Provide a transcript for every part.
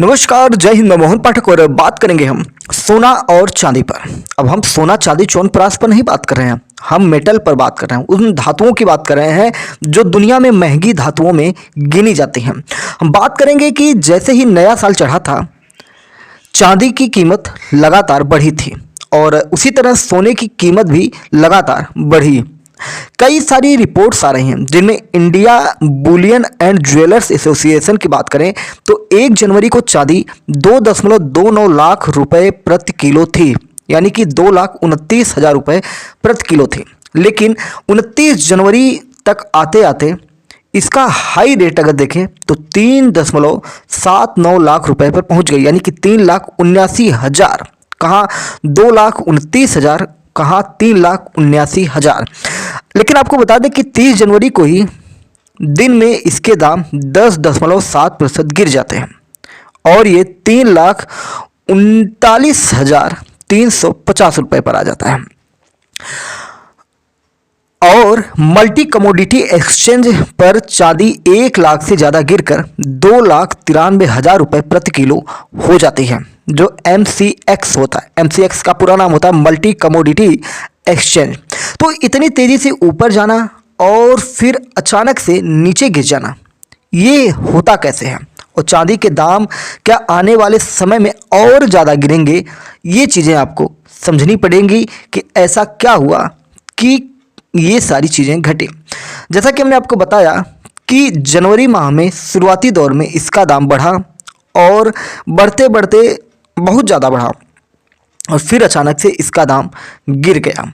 नमस्कार, जय हिंद। मैं मोहन पाठक और बात करेंगे हम सोना और चांदी पर। अब हम सोना चांदी च्यवनप्राश पर नहीं बात कर रहे हैं, हम मेटल पर बात कर रहे हैं, उन धातुओं की बात कर रहे हैं जो दुनिया में महंगी धातुओं में गिनी जाती हैं। हम बात करेंगे कि जैसे ही नया साल चढ़ा था, चांदी की कीमत लगातार बढ़ी थी और उसी तरह सोने की कीमत भी लगातार बढ़ी। कई सारी रिपोर्ट्स आ रही हैं जिनमें India Boolean and jewellers association की बात करें तो 1 जनवरी को चांदी 2.29 लाख रुपए प्रति किलो थी, यानी कि 2,29,000 रुपए प्रति किलो थी। लेकिन 29 जनवरी तक आते आते इसका हाई रेट अगर देखें तो 3.79 लाख रुपए पर पहुंच गई, यानी कि 3,79,000। कहाँ 2,29,000, कहाँ 3,79,000। लेकिन आपको बता दें कि 30 जनवरी को ही दिन में इसके दाम 10.7% गिर जाते हैं और ये 3,39,350 रुपये पर आ जाता है। और मल्टी कमोडिटी एक्सचेंज पर चांदी 1 लाख से ज़्यादा गिरकर 2,93,000 रुपये प्रति किलो हो जाती है, जो MCX होता है। MCX का पूरा नाम होता है मल्टी कमोडिटी एक्सचेंज। तो इतनी तेज़ी से ऊपर जाना और फिर अचानक से नीचे गिर जाना, ये होता कैसे है? और चांदी के दाम क्या आने वाले समय में और ज़्यादा गिरेंगे? ये चीज़ें आपको समझनी पड़ेंगी कि ऐसा क्या हुआ कि ये सारी चीज़ें घटी। जैसा कि हमने आपको बताया कि जनवरी माह में शुरुआती दौर में इसका दाम बढ़ा और बढ़ते बढ़ते बहुत ज़्यादा बढ़ा और फिर अचानक से इसका दाम गिर गया।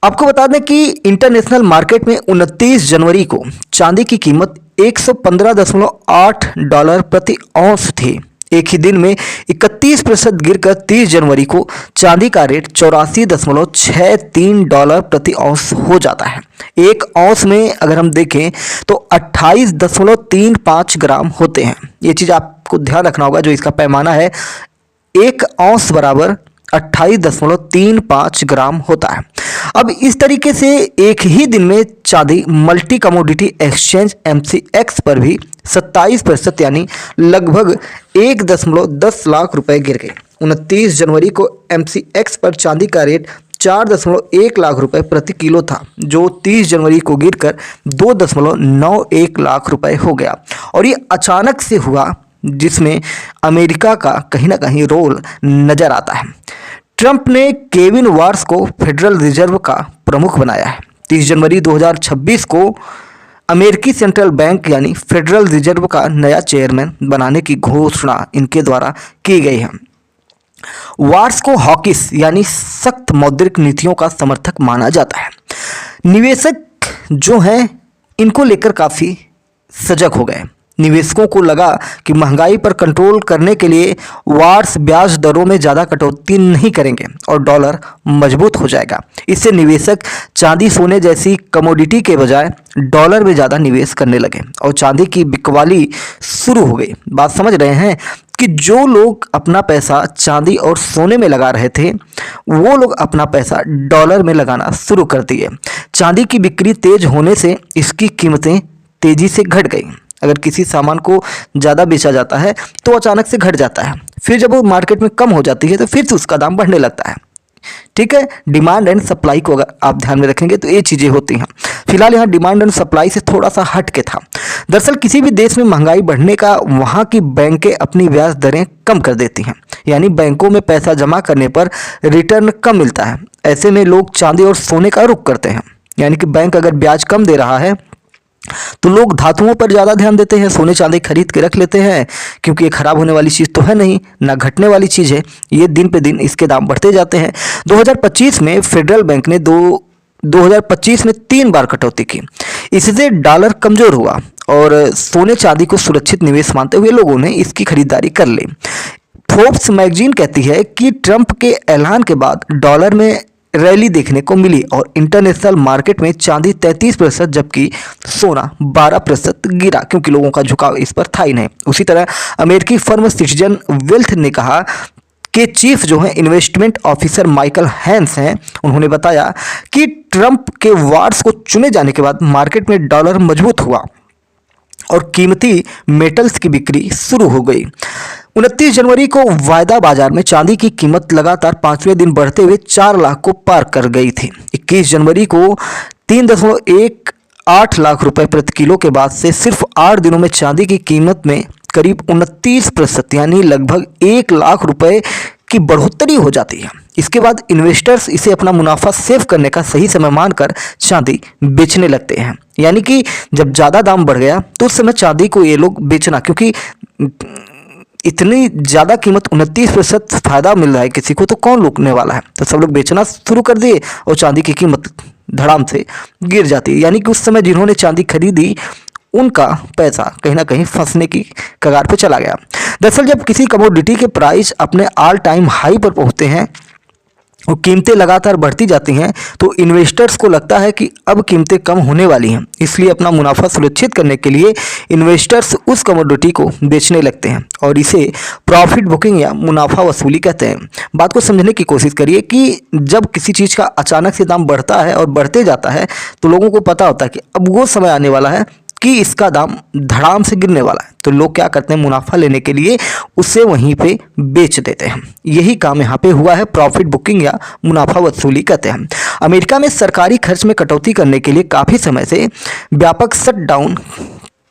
आपको बता दें कि इंटरनेशनल मार्केट में 29 जनवरी को चांदी की कीमत $115.8 प्रति औंस थी। एक ही दिन में 31% गिरकर 30 जनवरी को चांदी का रेट $84.63 प्रति औंस हो जाता है। एक औंस में अगर हम देखें तो 28.35 ग्राम होते हैं। ये चीज़ आपको ध्यान रखना होगा, जो इसका पैमाना है, एक औंस बराबर 28.35 ग्राम होता है। अब इस तरीके से एक ही दिन में चांदी मल्टी कमोडिटी एक्सचेंज MCX पर भी 27%, यानी लगभग 1.10 लाख रुपए गिर गए। 29 जनवरी को MCX पर चांदी का रेट 4.1 लाख रुपए प्रति किलो था, जो 30 जनवरी को गिरकर 2.91 लाख रुपए हो गया। और ये अचानक से हुआ, जिसमें अमेरिका का कहीं ना कहीं रोल नजर आता है। ट्रंप ने केविन वार्स को फेडरल रिजर्व का प्रमुख बनाया है। 30 जनवरी 2026 को अमेरिकी सेंट्रल बैंक यानी फेडरल रिजर्व का नया चेयरमैन बनाने की घोषणा इनके द्वारा की गई है। वार्स को हॉकिश यानी सख्त मौद्रिक नीतियों का समर्थक माना जाता है। निवेशक जो हैं इनको लेकर काफ़ी सजग हो गए। निवेशकों को लगा कि महंगाई पर कंट्रोल करने के लिए वार्स ब्याज दरों में ज़्यादा कटौती नहीं करेंगे और डॉलर मजबूत हो जाएगा। इससे निवेशक चांदी सोने जैसी कमोडिटी के बजाय डॉलर में ज़्यादा निवेश करने लगे और चांदी की बिकवाली शुरू हो गई। बात समझ रहे हैं कि जो लोग अपना पैसा चांदी और सोने में लगा रहे थे, वो लोग अपना पैसा डॉलर में लगाना शुरू कर दिए। चांदी की बिक्री तेज होने से इसकी कीमतें तेज़ी से घट गई। अगर किसी सामान को ज़्यादा बेचा जाता है तो अचानक से घट जाता है, फिर जब वो मार्केट में कम हो जाती है तो फिर से उसका दाम बढ़ने लगता है। ठीक है, डिमांड एंड सप्लाई को अगर आप ध्यान में रखेंगे तो ये चीज़ें होती हैं। फिलहाल यहाँ डिमांड एंड सप्लाई से थोड़ा सा हट के था। दरअसल किसी भी देश में महंगाई बढ़ने का वहाँ की बैंकें अपनी ब्याज दरें कम कर देती हैं, यानी बैंकों में पैसा जमा करने पर रिटर्न कम मिलता है। ऐसे में लोग चांदी और सोने का रुख करते हैं, यानी कि बैंक अगर ब्याज कम दे रहा है तो लोग धातुओं पर ज़्यादा ध्यान देते हैं, सोने चांदी खरीद के रख लेते हैं, क्योंकि ये खराब होने वाली चीज़ तो है नहीं, ना घटने वाली चीज़ है। ये दिन पे दिन इसके दाम बढ़ते जाते हैं। 2025 में फेडरल बैंक ने 2025 में 3 बार कटौती की। इससे डॉलर कमज़ोर हुआ और सोने चांदी को सुरक्षित निवेश मानते हुए लोगों ने इसकी खरीदारी कर ली। फोर्ब्स मैगजीन कहती है कि ट्रंप के ऐलान के बाद डॉलर में रैली देखने को मिली और इंटरनेशनल मार्केट में चांदी 33% जबकि सोना 12% गिरा, क्योंकि लोगों का झुकाव इस पर था ही नहीं। उसी तरह अमेरिकी फर्म सिटीजन वेल्थ ने कहा कि चीफ जो है इन्वेस्टमेंट ऑफिसर माइकल हैंस हैं, उन्होंने बताया कि ट्रंप के वार्स को चुने जाने के बाद मार्केट में डॉलर मजबूत हुआ और कीमती मेटल्स की बिक्री शुरू हो गई। 29 जनवरी को वायदा बाजार में चांदी की कीमत लगातार 5वें दिन बढ़ते हुए 4 लाख को पार कर गई थी। 21 जनवरी को 3.18 लाख रुपए प्रति किलो के बाद से सिर्फ 8 दिनों में चांदी की कीमत में करीब 29% यानी लगभग 1 लाख रुपए की बढ़ोतरी हो जाती है। इसके बाद इन्वेस्टर्स इसे अपना मुनाफा सेव करने का सही समय मानकर चांदी बेचने लगते हैं। यानी कि जब ज़्यादा दाम बढ़ गया तो उस समय चांदी को ये लोग बेचना, क्योंकि इतनी ज़्यादा कीमत 29% फायदा मिल रहा है किसी को, तो कौन लूटने वाला है। तो सब लोग बेचना शुरू कर दिए और चांदी की कीमत धड़ाम से गिर जाती है। यानी कि उस समय जिन्होंने चांदी खरीदी उनका पैसा कहीं ना कहीं फंसने की कगार पर चला गया। दरअसल जब किसी कमोडिटी के प्राइस अपने ऑल टाइम हाई पर पहुंचते हैं और कीमतें लगातार बढ़ती जाती हैं तो इन्वेस्टर्स को लगता है कि अब कीमतें कम होने वाली हैं। इसलिए अपना मुनाफा सुरक्षित करने के लिए इन्वेस्टर्स उस कमोडिटी को बेचने लगते हैं और इसे प्रॉफिट बुकिंग या मुनाफा वसूली कहते हैं। बात को समझने की कोशिश करिए कि जब किसी चीज़ का अचानक से दाम बढ़ता है और बढ़ते जाता है तो लोगों को पता होता है कि अब वो समय आने वाला है कि इसका दाम धड़ाम से गिरने वाला है, तो लोग क्या करते हैं, मुनाफा लेने के लिए उसे वहीं पे बेच देते हैं। यही काम यहाँ पे हुआ है, प्रॉफिट बुकिंग या मुनाफा वसूली कहते हैं। अमेरिका में सरकारी खर्च में कटौती करने के लिए काफ़ी समय से व्यापक शटडाउन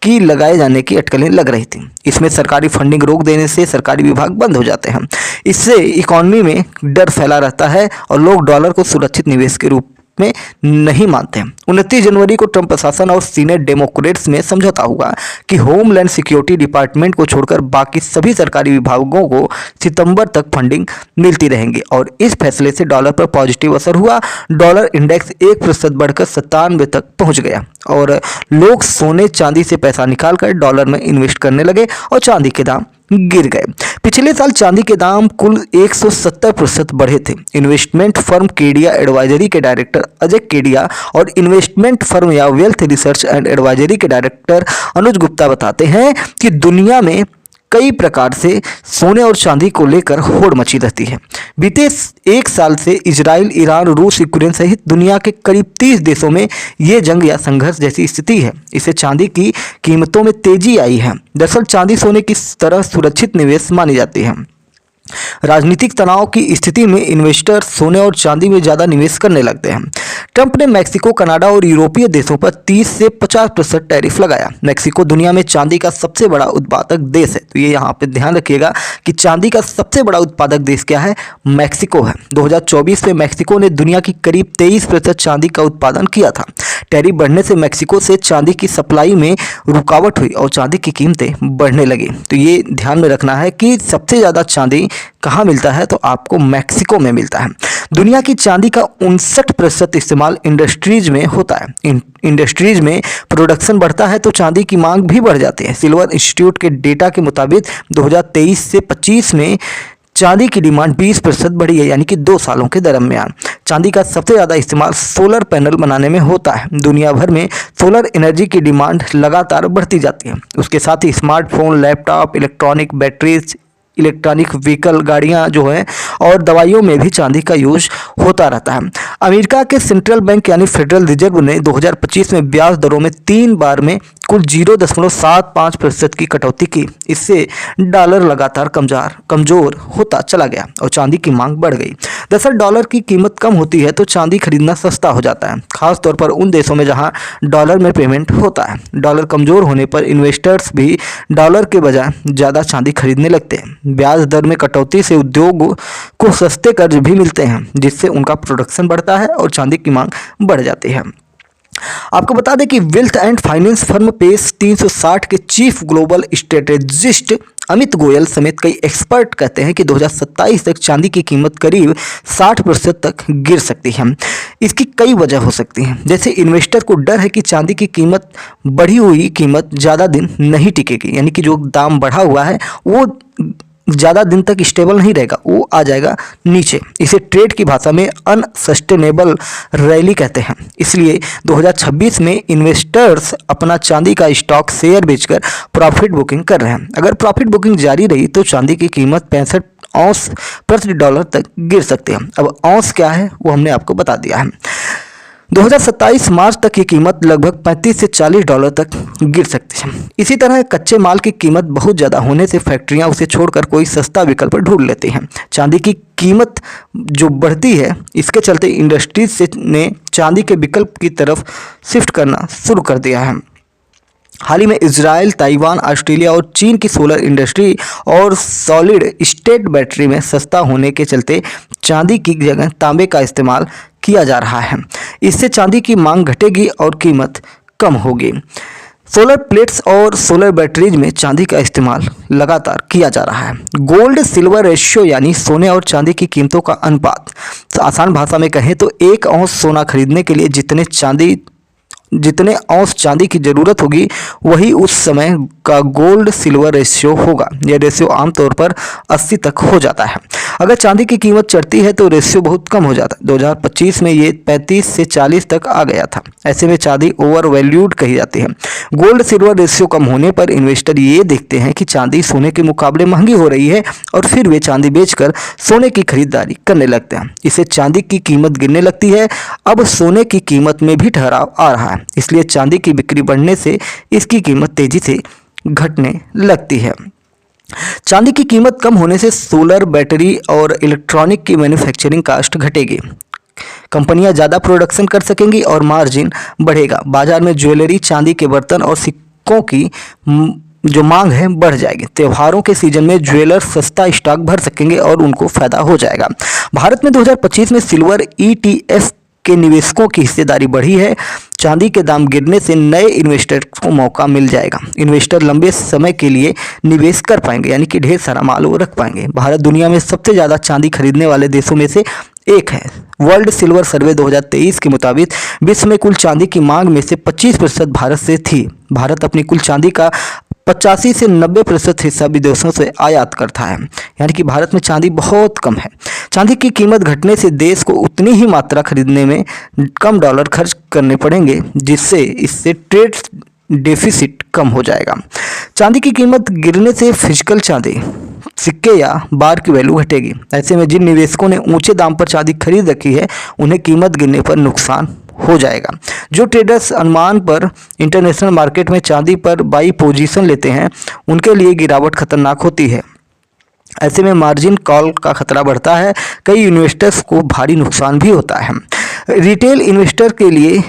की लगाए जाने की अटकलें लग रही थी। इसमें सरकारी फंडिंग रोक देने से सरकारी विभाग बंद हो जाते हैं। इससे इकॉनमी में डर फैला रहता है और लोग डॉलर को सुरक्षित निवेश के रूप में नहीं मानते हैं। 29 जनवरी को ट्रंप प्रशासन और सीनेट डेमोक्रेट्स में समझौता हुआ कि होमलैंड सिक्योरिटी डिपार्टमेंट को छोड़कर बाकी सभी सरकारी विभागों को सितंबर तक फंडिंग मिलती रहेंगी और इस फैसले से डॉलर पर पॉजिटिव असर हुआ। डॉलर इंडेक्स 1% बढ़कर 97 तक पहुंच गया और लोग सोने चांदी से पैसा निकालकर डॉलर में इन्वेस्ट करने लगे और चांदी के दाम गिर गए। पिछले साल चांदी के दाम कुल 170% बढ़े थे। इन्वेस्टमेंट फर्म केडिया एडवाइजरी के डायरेक्टर अजय केडिया और इन्वेस्टमेंट फर्म या वेल्थ रिसर्च एंड एडवाइजरी के डायरेक्टर अनुज गुप्ता बताते हैं कि दुनिया में कई प्रकार से सोने और चांदी को लेकर होड़ मची रहती है। बीते एक साल से इजराइल, ईरान, रूस, यूक्रेन सहित दुनिया के करीब 30 देशों में ये जंग या संघर्ष जैसी स्थिति है। इससे चांदी की कीमतों में तेजी आई है। दरअसल चांदी सोने की तरह सुरक्षित निवेश मानी जाती है। राजनीतिक तनाव की स्थिति में इन्वेस्टर सोने और चांदी में ज़्यादा निवेश करने लगते हैं। ट्रंप ने मैक्सिको, कनाडा और यूरोपीय देशों पर 30 से 50% टैरिफ लगाया। मैक्सिको दुनिया में चांदी का सबसे बड़ा उत्पादक देश है, तो ये यहाँ पे ध्यान रखिएगा कि चांदी का सबसे बड़ा उत्पादक देश क्या है, मैक्सिको है। 2024 में मैक्सिको ने दुनिया की करीब 23% चांदी का उत्पादन किया था। टैरिफ बढ़ने से मैक्सिको से चांदी की सप्लाई में रुकावट हुई और चांदी की कीमतें बढ़ने लगी। तो ये ध्यान में रखना है कि सबसे ज़्यादा चांदी कहाँ मिलता है, तो आपको मैक्सिको में मिलता है। दुनिया की चांदी का 59% इस्तेमाल इंडस्ट्रीज में होता है। इंडस्ट्रीज में प्रोडक्शन बढ़ता है तो चांदी की मांग भी बढ़ जाती है। सिल्वर इंस्टीट्यूट के डेटा के मुताबिक 2023 से 25 में चांदी की डिमांड 20% बढ़ी है, यानी कि 2 सालों के दरमियान। चांदी का सबसे ज़्यादा इस्तेमाल सोलर पैनल बनाने में होता है। दुनिया भर में सोलर एनर्जी की डिमांड लगातार बढ़ती जाती है। उसके साथ ही smartphone, laptop, electronic batteries, electronic vehicle, गाड़ियां जो हैं और दवाइयों में भी चांदी का यूज होता रहता है। अमेरिका के सेंट्रल बैंक यानी फेडरल रिजर्व ने 2025 में ब्याज दरों में 3 बार में कुल 0.75% की कटौती की। इससे डॉलर लगातार कमज़ोर होता चला गया और चांदी की मांग बढ़ गई। दरअसल डॉलर की कीमत कम होती है तो चांदी खरीदना सस्ता हो जाता है, खासतौर पर उन देशों में जहां डॉलर में पेमेंट होता है। डॉलर कमज़ोर होने पर इन्वेस्टर्स भी डॉलर के बजाय ज़्यादा चांदी खरीदने लगते हैं। ब्याज दर में कटौती से उद्योग को सस्ते कर्ज भी मिलते हैं, जिससे उनका प्रोडक्शन बढ़ता है और चांदी की मांग बढ़ जाती है। आपको बता दें कि wealth and finance firm Pace 360 के chief global strategist Amit Goyal समेत कई एक्सपर्ट कहते हैं कि 2027 तक चांदी की कीमत करीब 60% तक गिर सकती है। इसकी कई वजह हो सकती हैं, जैसे इन्वेस्टर को डर है कि चांदी की कीमत बढ़ी हुई कीमत ज़्यादा दिन नहीं टिकेगी, यानी कि जो दाम बढ़ा हुआ है वो ज़्यादा दिन तक स्टेबल नहीं रहेगा, वो आ जाएगा नीचे। इसे ट्रेड की भाषा में अनसस्टेनेबल रैली कहते हैं। इसलिए 2026 में इन्वेस्टर्स अपना चांदी का स्टॉक शेयर बेचकर प्रॉफिट बुकिंग कर रहे हैं। अगर प्रॉफिट बुकिंग जारी रही तो चांदी की कीमत 65 औंस प्रति डॉलर तक गिर सकती है। अब औंस क्या है वो हमने आपको बता दिया है। 2027 मार्च तक ये कीमत लगभग 35 से 40 डॉलर तक गिर सकती है। इसी तरह कच्चे माल की कीमत बहुत ज़्यादा होने से फैक्ट्रियां उसे छोड़कर कोई सस्ता विकल्प ढूंढ लेती हैं। चांदी की कीमत जो बढ़ती है, इसके चलते इंडस्ट्रीज ने चांदी के विकल्प की तरफ शिफ्ट करना शुरू कर दिया है। हाल ही में इजराइल, ताइवान, ऑस्ट्रेलिया और चीन की सोलर इंडस्ट्री और सॉलिड स्टेट बैटरी में सस्ता होने के चलते चांदी की जगह तांबे का इस्तेमाल किया जा रहा है। इससे चांदी की मांग घटेगी और कीमत कम होगी। सोलर प्लेट्स और सोलर बैटरीज में चांदी का इस्तेमाल लगातार किया जा रहा है। गोल्ड सिल्वर रेशियो यानी सोने और चांदी की कीमतों का अनुपात, तो आसान भाषा में कहें तो 1 औंस सोना खरीदने के लिए जितने औंस चांदी की ज़रूरत होगी, वही उस समय का गोल्ड सिल्वर रेशियो होगा। यह रेशियो आमतौर पर 80 तक हो जाता है। अगर चांदी की कीमत चढ़ती है तो रेशियो बहुत कम हो जाता है। 2025 में ये 35 से 40 तक आ गया था। ऐसे में चांदी ओवर वैल्यूड कही जाती है। गोल्ड सिल्वर रेशियो कम होने पर इन्वेस्टर ये देखते हैं कि चांदी सोने के मुकाबले महंगी हो रही है और फिर वे चांदी बेचकर सोने की खरीदारी करने लगते हैं। इससे चांदी की कीमत गिरने लगती है। अब सोने की कीमत में भी ठहराव आ रहा है, इसलिए चांदी की बिक्री बढ़ने से इसकी कीमत तेजी से घटने लगती है। चांदी की कीमत कम होने से सोलर बैटरी और इलेक्ट्रॉनिक की मैन्युफैक्चरिंग कास्ट घटेगी। कंपनियां ज़्यादा प्रोडक्शन कर सकेंगी और मार्जिन बढ़ेगा। बाजार में ज्वेलरी, चांदी के बर्तन और सिक्कों की जो मांग है बढ़ जाएगी। त्योहारों के सीजन में ज्वेलर सस्ता स्टॉक भर सकेंगे और उनको फायदा हो जाएगा। भारत में 2025 में सिल्वर ETF के निवेशकों की हिस्सेदारी बढ़ी है। चांदी के दाम गिरने से नए इन्वेस्टर को मौका मिल जाएगा। इन्वेस्टर लंबे समय के लिए निवेश कर पाएंगे, यानी कि ढेर सारा माल वो रख पाएंगे। भारत दुनिया में सबसे ज़्यादा चांदी खरीदने वाले देशों में से एक है। वर्ल्ड सिल्वर सर्वे 2023 के मुताबिक विश्व में कुल चांदी की मांग में से 25% भारत से थी। भारत अपनी कुल चांदी का 85 से 90% हिस्सा विदेशों से आयात करता है, यानी कि भारत में चांदी बहुत कम है। चांदी की कीमत घटने से देश को उतनी ही मात्रा खरीदने में कम डॉलर खर्च करने पड़ेंगे, जिससे इससे ट्रेड डेफिसिट कम हो जाएगा। चांदी की कीमत गिरने से फिजिकल चांदी, सिक्के या बार की वैल्यू घटेगी। ऐसे में जिन निवेशकों ने ऊंचे दाम पर चांदी खरीद रखी है, उन्हें कीमत गिरने पर नुकसान हो जाएगा। जो ट्रेडर्स अनुमान पर इंटरनेशनल मार्केट में चांदी पर बाई पोजीशन लेते हैं, उनके लिए गिरावट खतरनाक होती है। ऐसे में मार्जिन कॉल का खतरा बढ़ता है। कई इन्वेस्टर्स को भारी नुकसान भी होता है। रिटेल इन्वेस्टर के लिए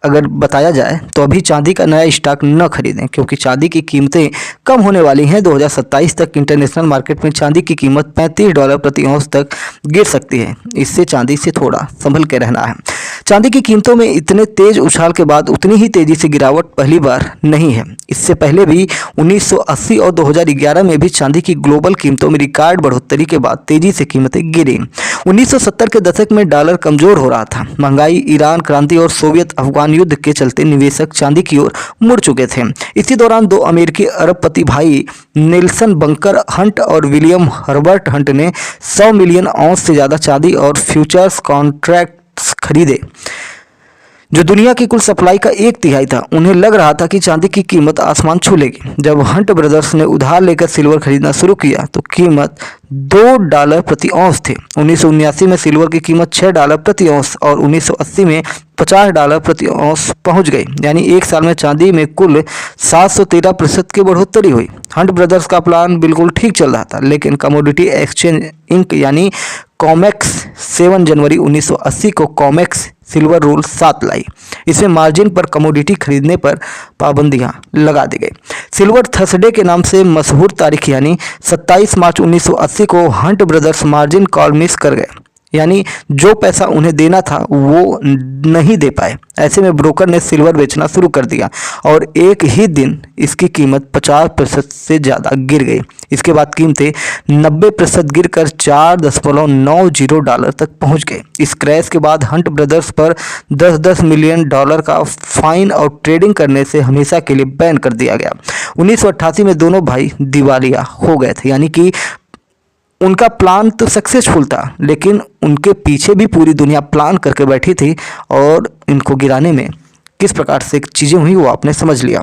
अगर बताया जाए तो अभी चांदी का नया स्टॉक न खरीदें, क्योंकि चांदी की कीमतें कम होने वाली हैं। 2027 तक इंटरनेशनल मार्केट में चांदी की कीमत $35 प्रति औंस तक गिर सकती है। इससे चांदी से थोड़ा संभल के रहना है। चांदी की कीमतों में इतने तेज उछाल के बाद उतनी ही तेजी से गिरावट पहली बार नहीं है। इससे पहले भी 1980 और 2011 में भी चांदी की ग्लोबल कीमतों में रिकॉर्ड बढ़ोतरी के बाद तेजी से कीमतें गिरी। 1970 के दशक में डॉलर कमजोर हो रहा था। महंगाई, ईरान क्रांति और सोवियत अफगान युद्ध के चलते निवेशक चांदी की ओर मुड़ चुके थे। इसी दौरान 2 अमेरिकी अरबपति भाई नेल्सन बंकर हंट और विलियम हर्बर्ट हंट ने 100 मिलियन औंस से ज़्यादा चांदी और फ्यूचर्स कॉन्ट्रैक्ट खरीदे, जो दुनिया की कुल सप्लाई का 1/3 था। उन्हें लग रहा था कि चांदी की कीमत आसमान छू लेगी। जब हंट ब्रदर्स ने उधार लेकर सिल्वर खरीदना शुरू किया तो कीमत $2 प्रति औंस थी। 1979 में सिल्वर की कीमत $6 प्रति औंस और 1980 में $50 प्रति औंस पहुंच गई, यानी एक साल में चांदी में कुल 713% की बढ़ोतरी हुई। हंट ब्रदर्स का प्लान बिल्कुल ठीक चल रहा था, लेकिन कमोडिटी एक्सचेंज इंक यानी कॉमेक्स 7 जनवरी 1980 को कॉमेक्स सिल्वर रूल 7 लाई। इसमें मार्जिन पर कमोडिटी खरीदने पर पाबंदियां लगा दी गई। सिल्वर थर्सडे के नाम से मशहूर तारीख यानी 27 मार्च 1980 को Hunt brothers margin call miss कर गए, यानी जो पैसा उन्हें देना था वो नहीं दे पाए। ऐसे में ब्रोकर ने सिल्वर बेचना शुरू कर दिया और एक ही दिन इसकी कीमत 50% से ज़्यादा गिर गई। इसके बाद कीमतें 90% गिरकर $4.90 तक पहुंच गए। इस क्रैश के बाद हंट ब्रदर्स पर $10 मिलियन का फाइन और ट्रेडिंग करने से हमेशा के लिए बैन कर दिया गया। 1988 में दोनों भाई दिवालिया हो गए थे, यानी कि उनका प्लान तो सक्सेसफुल था, लेकिन उनके पीछे भी पूरी दुनिया प्लान करके बैठी थी और इनको गिराने में किस प्रकार से चीज़ें हुई वो आपने समझ लिया।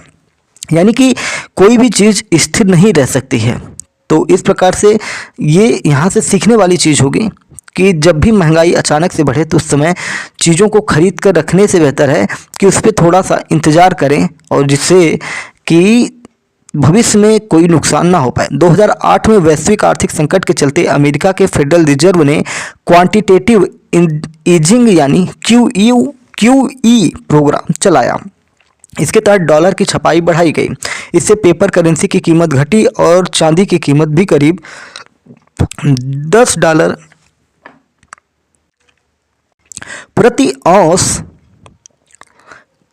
यानी कि कोई भी चीज़ स्थिर नहीं रह सकती है। तो इस प्रकार से ये यहाँ से सीखने वाली चीज़ होगी कि जब भी महंगाई अचानक से बढ़े तो उस समय चीज़ों को खरीद कर रखने से बेहतर है कि उस पर थोड़ा सा इंतज़ार करें, और जिससे कि भविष्य में कोई नुकसान ना हो पाए। 2008 में वैश्विक आर्थिक संकट के चलते अमेरिका के फेडरल रिजर्व ने क्वांटिटेटिव ईजिंग यानी QE प्रोग्राम चलाया। इसके तहत डॉलर की छपाई बढ़ाई गई। इससे पेपर करेंसी की कीमत घटी और चांदी की कीमत भी करीब $10 प्रति औंस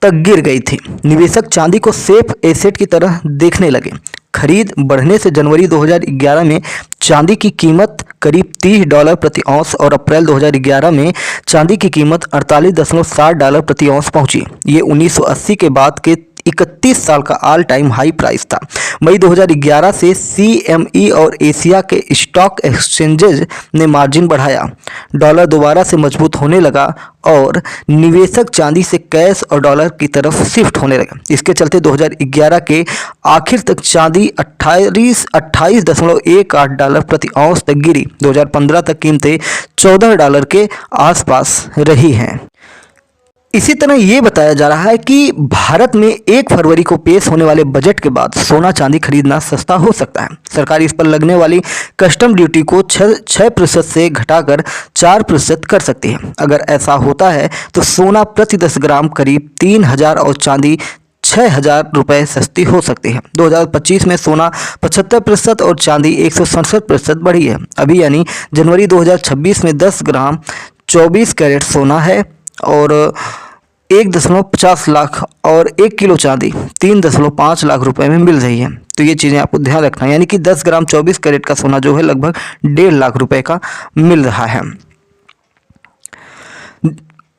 तक गिर गई थी। निवेशक चांदी को सेफ एसेट की तरह देखने लगे। खरीद बढ़ने से जनवरी 2011 में चांदी की कीमत करीब $30 प्रति औंस और अप्रैल 2011 में चांदी की कीमत $48.60 प्रति औंस पहुंची। ये 1980 के बाद के 31 साल का ऑल टाइम हाई प्राइस था। मई 2011 से CME और एशिया के स्टॉक एक्सचेंजेज ने मार्जिन बढ़ाया। डॉलर दोबारा से मजबूत होने लगा और निवेशक चांदी से कैश और डॉलर की तरफ शिफ्ट होने लगे। इसके चलते 2011 के आखिर तक चांदी 28.18 डॉलर प्रति औंस तक गिरी। 2015 तक कीमतें $14 के आसपास रही हैं। इसी तरह ये बताया जा रहा है कि भारत में 1 फरवरी को पेश होने वाले बजट के बाद सोना चांदी खरीदना सस्ता हो सकता है। सरकार इस पर लगने वाली कस्टम ड्यूटी को 6% से घटाकर 4% कर सकती है। अगर ऐसा होता है तो सोना प्रति 10 ग्राम करीब 3,000 और चांदी 6,000 रुपये सस्ती हो सकती है। 2025 में सोना 75% और चांदी 167% बढ़ी है। अभी यानी जनवरी 2026 में 10 ग्राम 24 कैरेट सोना है और 1.50 लाख और 1 किलो चांदी 3.5 लाख रुपए में मिल रही है। तो ये चीज़ें आपको ध्यान रखना है, यानी कि 10 ग्राम 24 कैरेट का सोना जो है लगभग 1.5 लाख रुपए का मिल रहा है।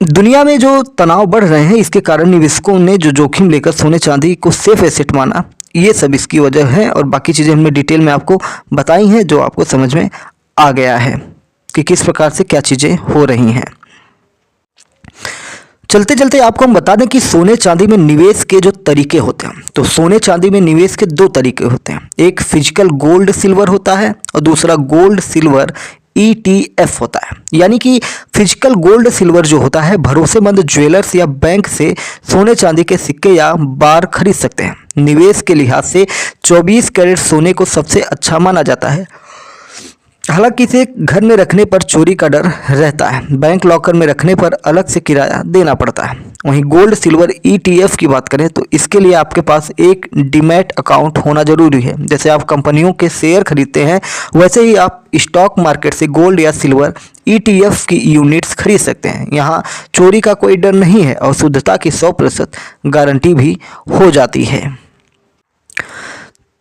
दुनिया में जो तनाव बढ़ रहे हैं, इसके कारण निवेशकों ने जो जोखिम लेकर सोने चांदी को सेफ एसेट माना, ये सब इसकी वजह है। और बाकी चीज़ें हमने डिटेल में आपको बताई हैं, जो आपको समझ में आ गया है कि किस प्रकार से क्या चीज़ें हो रही हैं। चलते चलते आपको हम बता दें कि सोने चांदी में निवेश के जो तरीके होते हैं, तो सोने चांदी में निवेश के 2 तरीके होते हैं। एक फिजिकल गोल्ड सिल्वर होता है और दूसरा गोल्ड सिल्वर ETF होता है। यानी कि फिजिकल गोल्ड सिल्वर जो होता है, भरोसेमंद ज्वेलर्स या बैंक से सोने चांदी के सिक्के या बार खरीद सकते हैं। निवेश के लिहाज से 24 कैरेट सोने को सबसे अच्छा माना जाता है। हालांकि इसे घर में रखने पर चोरी का डर रहता है। बैंक लॉकर में रखने पर अलग से किराया देना पड़ता है। वहीं गोल्ड सिल्वर ETF की बात करें तो इसके लिए आपके पास एक डीमैट अकाउंट होना जरूरी है। जैसे आप कंपनियों के शेयर खरीदते हैं, वैसे ही आप स्टॉक मार्केट से गोल्ड या सिल्वर ETF की यूनिट्स खरीद सकते हैं। यहाँ चोरी का कोई डर नहीं है और शुद्धता की 100% गारंटी भी हो जाती है।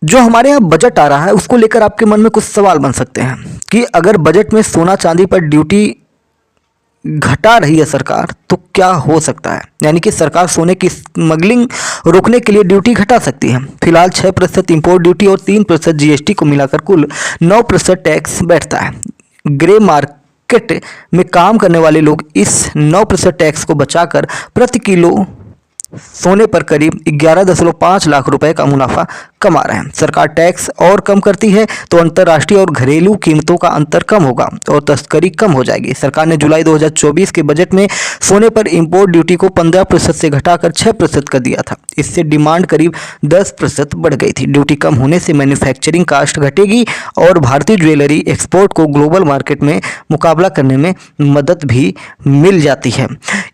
जो हमारे यहाँ बजट आ रहा है, उसको लेकर आपके मन में कुछ सवाल बन सकते हैं कि अगर बजट में सोना चांदी पर ड्यूटी घटा रही है सरकार, तो क्या हो सकता है। यानी कि सरकार सोने की स्मगलिंग रोकने के लिए ड्यूटी घटा सकती है। फिलहाल 6% इंपोर्ट ड्यूटी और 3% GST को मिलाकर कुल 9% टैक्स बैठता है। ग्रे मार्केट में काम करने वाले लोग इस 9% टैक्स को बचाकर प्रति किलो सोने पर करीब 11.5 लाख रुपए का मुनाफा कमा रहे हैं। सरकार टैक्स और कम करती है तो अंतर्राष्ट्रीय और घरेलू कीमतों का अंतर कम होगा और तस्करी कम हो जाएगी। सरकार ने जुलाई 2024 के बजट में सोने पर इंपोर्ट ड्यूटी को 15% से घटाकर 6% कर दिया था। इससे डिमांड करीब 10% बढ़ गई थी। ड्यूटी कम होने से मैन्युफैक्चरिंग कास्ट घटेगी और भारतीय ज्वेलरी एक्सपोर्ट को ग्लोबल मार्केट में मुकाबला करने में मदद भी मिल जाती है।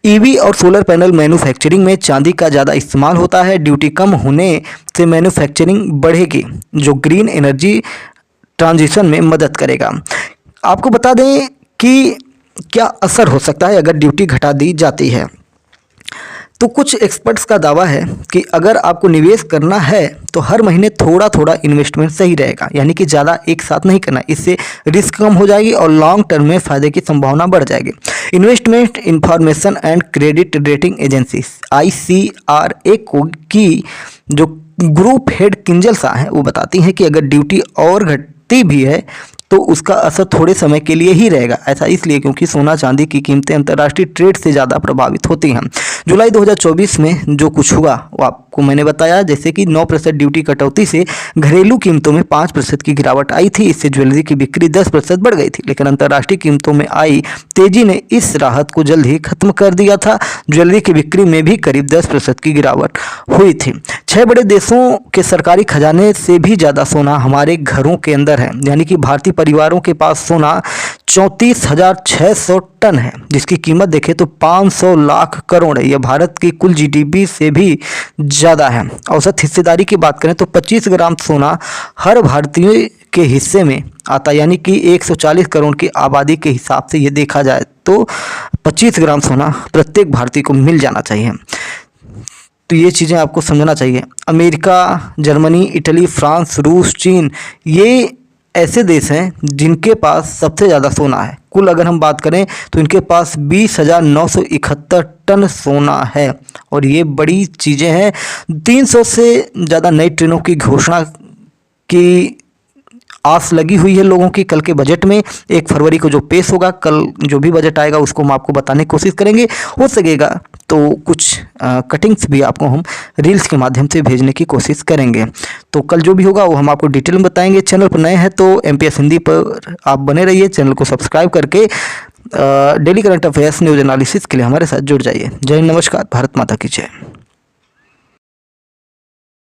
EV और सोलर पैनल मैन्युफैक्चरिंग में चांदी का ज़्यादा इस्तेमाल होता है। ड्यूटी कम होने से मैन्युफैक्चरिंग बढ़ेगी, जो ग्रीन एनर्जी ट्रांजिशन में मदद करेगा। आपको बता दें कि क्या असर हो सकता है अगर ड्यूटी घटा दी जाती है। तो कुछ एक्सपर्ट्स का दावा है कि अगर आपको निवेश करना है तो हर महीने थोड़ा थोड़ा इन्वेस्टमेंट सही रहेगा, यानी कि ज़्यादा एक साथ नहीं करना। इससे रिस्क कम हो जाएगी और लॉन्ग टर्म में फ़ायदे की संभावना बढ़ जाएगी। Investment information and credit rating agency ICRA की जो ग्रुप हेड किंजल शाह हैं, वो बताती हैं कि अगर ड्यूटी और घटती भी है तो उसका असर थोड़े समय के लिए ही रहेगा। ऐसा इसलिए क्योंकि सोना चांदी की कीमतें अंतर्राष्ट्रीय ट्रेड से ज़्यादा प्रभावित होती हैं। जुलाई 2024 में जो कुछ हुआ वो आप आपको मैंने बताया, जैसे कि 9% ड्यूटी कटौती से घरेलू कीमतों में 5% की गिरावट आई थी। इससे ज्वेलरी की बिक्री 10% बढ़ गई थी, लेकिन अंतर्राष्ट्रीय कीमतों में आई तेजी ने इस राहत को जल्द ही खत्म कर दिया था। ज्वेलरी की बिक्री में भी करीब 10% की गिरावट हुई थी। 6 बड़े देशों के सरकारी खजाने से भी ज़्यादा सोना हमारे घरों के अंदर है, यानी कि भारतीय परिवारों के पास सोना 34,600 टन है, जिसकी कीमत देखें तो 500 लाख करोड़ है। यह भारत की कुल जीडीपी से भी ज़्यादा है। औसत हिस्सेदारी की बात करें तो 25 ग्राम सोना हर भारतीय के हिस्से में आता है, यानी कि 140 करोड़ की आबादी के हिसाब से ये देखा जाए तो 25 ग्राम सोना प्रत्येक भारतीय को मिल जाना चाहिए। तो ये चीज़ें आपको समझना चाहिए। अमेरिका, जर्मनी, इटली, फ्रांस, रूस, चीन, ये ऐसे देश हैं जिनके पास सबसे ज़्यादा सोना है। कुल अगर हम बात करें तो इनके पास 20,971 टन सोना है और ये बड़ी चीज़ें हैं। 300 से ज़्यादा नई ट्रेनों की घोषणा की आस लगी हुई है लोगों की। कल के बजट में 1 फरवरी को जो पेश होगा, कल जो भी बजट आएगा उसको हम आपको बताने की कोशिश करेंगे। हो सकेगा तो कुछ कटिंग्स भी आपको हम रील्स के माध्यम से भेजने की कोशिश करेंगे। तो कल जो भी होगा वो हम आपको डिटेल में बताएंगे। चैनल पर नए हैं तो MPS हिंदी पर आप बने रहिए। चैनल को सब्सक्राइब करके daily current affairs news analysis के लिए हमारे साथ जुड़ जाइए। जय हिंद, नमस्कार, भारत माता की जय।